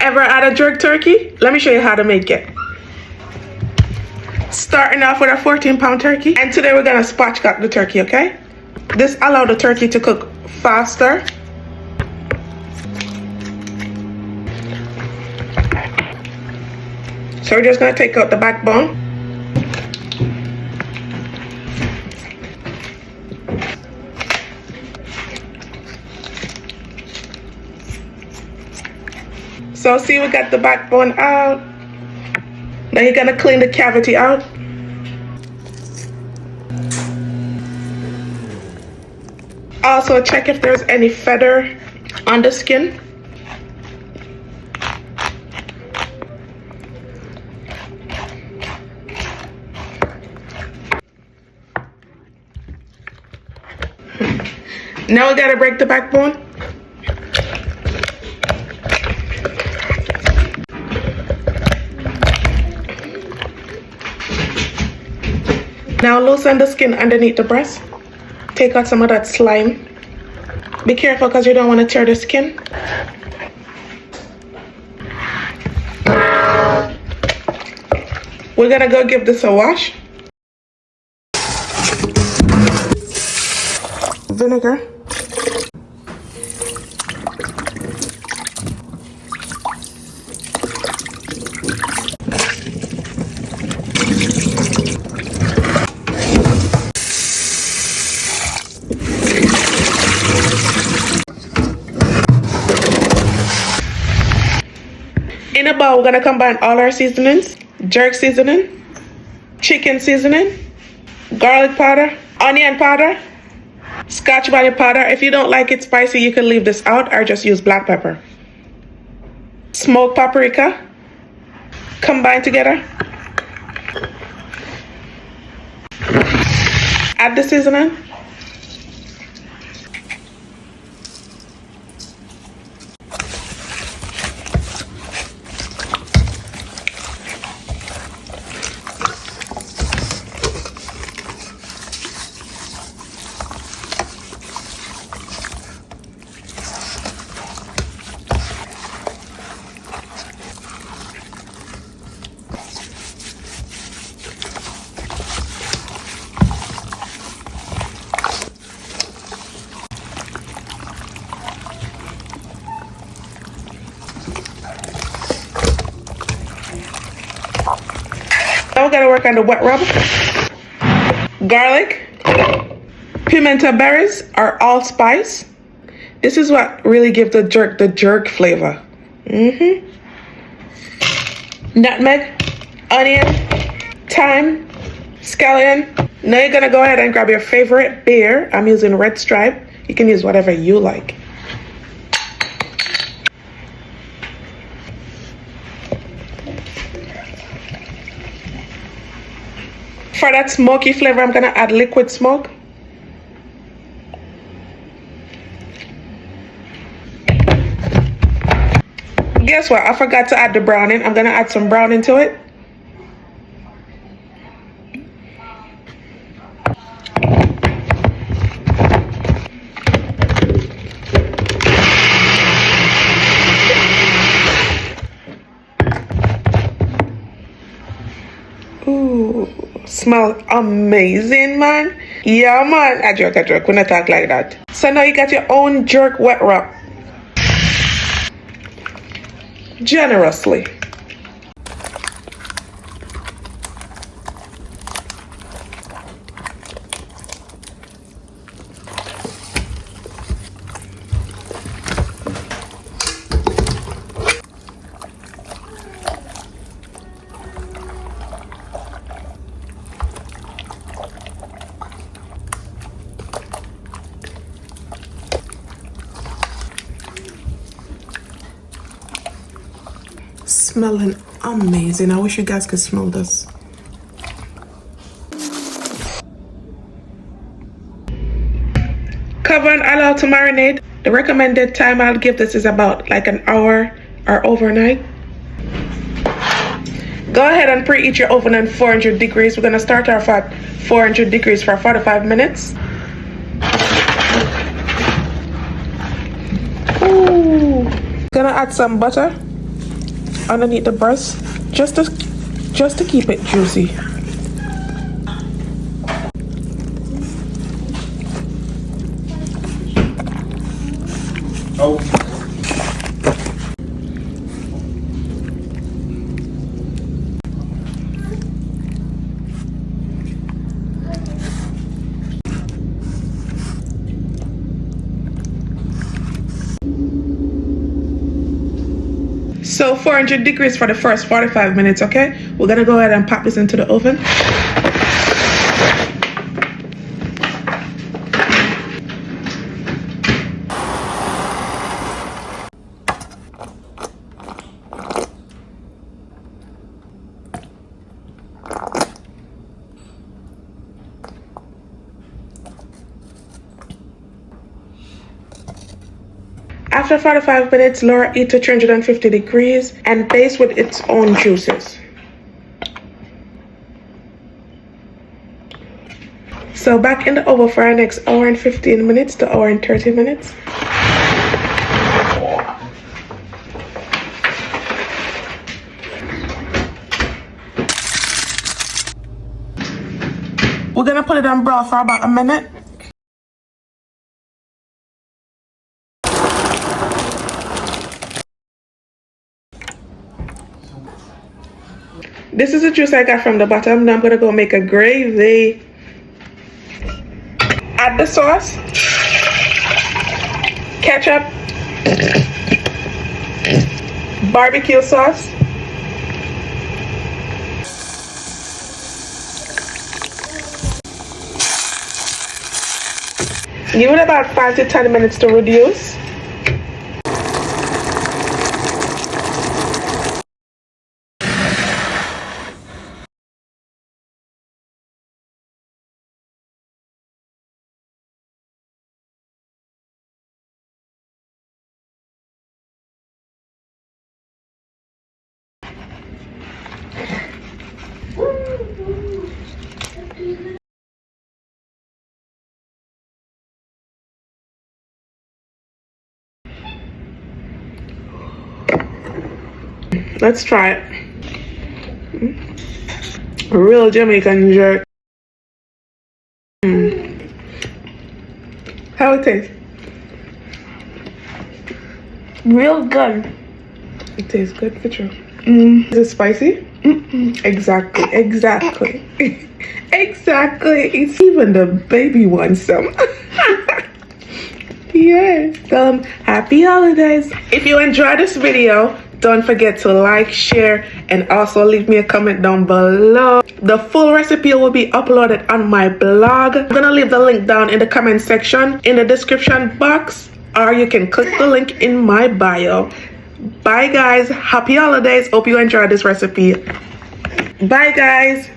Ever had a jerk turkey? Let me show you how to make it. Starting off with a 14-pound turkey, and today we're gonna spatchcock the turkey, okay? This allows the turkey to cook faster. So we're just gonna take out the backbone. So see, we got the backbone out. Now you're gonna clean the cavity out. Also check if there's any feather on the skin. Now we gotta break the backbone. Now loosen the skin underneath the breast. Take out some of that slime. Be careful because you don't want to tear the skin. We're gonna go give this a wash. Vinegar. In a bowl, we're gonna combine all our seasonings: jerk seasoning, chicken seasoning, garlic powder, onion powder, Scotch bonnet powder. If you don't like it spicy, you can leave this out or just use black pepper. Smoked paprika. Combine together. Add the seasoning. Now we're gonna work on the wet rub. Garlic, pimento berries or allspice. This is what really gives the jerk flavor. Nutmeg, onion, thyme, scallion. Now you're gonna go ahead and grab your favorite beer. I'm using Red Stripe. You can use whatever you like. For that smoky flavor, I'm gonna add liquid smoke. Guess what? I forgot to add the browning. I'm gonna add some browning to it. Ooh, smell amazing, man. Yeah, man. I joke. When I talk like that. So now you got your own jerk wet wrap. Generously. Smelling amazing. I wish you guys could smell this. Cover and allow to marinate. The recommended time I'll give this is about like an hour or overnight. Go ahead and preheat your oven at 400 degrees. We're gonna start off at 400 degrees for 45 minutes. Ooh. Gonna add some butter. underneath the breast, just to keep it juicy. Oh. So 400 degrees for the first 45 minutes, okay? We're gonna go ahead and pop this into the oven. After 45 minutes, lower it to 350 degrees and baste with its own juices. So back in the oven for our next hour and 15 minutes to hour and 30 minutes. We're gonna put it on broil for about a minute. This is the juice I got from the bottom. Now I'm gonna go make a gravy. Add the sauce, ketchup, barbecue sauce, give it about 5 to 10 minutes to reduce. Let's try it. Real Jamaican jerk. How it tastes? Real good. It tastes good for sure. Is it spicy? Exactly. Exactly. It's even the baby wants some. Yes. Happy holidays. If you enjoyed this video, don't forget to like, share, and also leave me a comment down below. The full recipe will be uploaded on my blog. I'm gonna leave the link down in the comment section in the description box, or you can click the link in my bio. Bye guys. Happy holidays. Hope you enjoyed this recipe. Bye guys.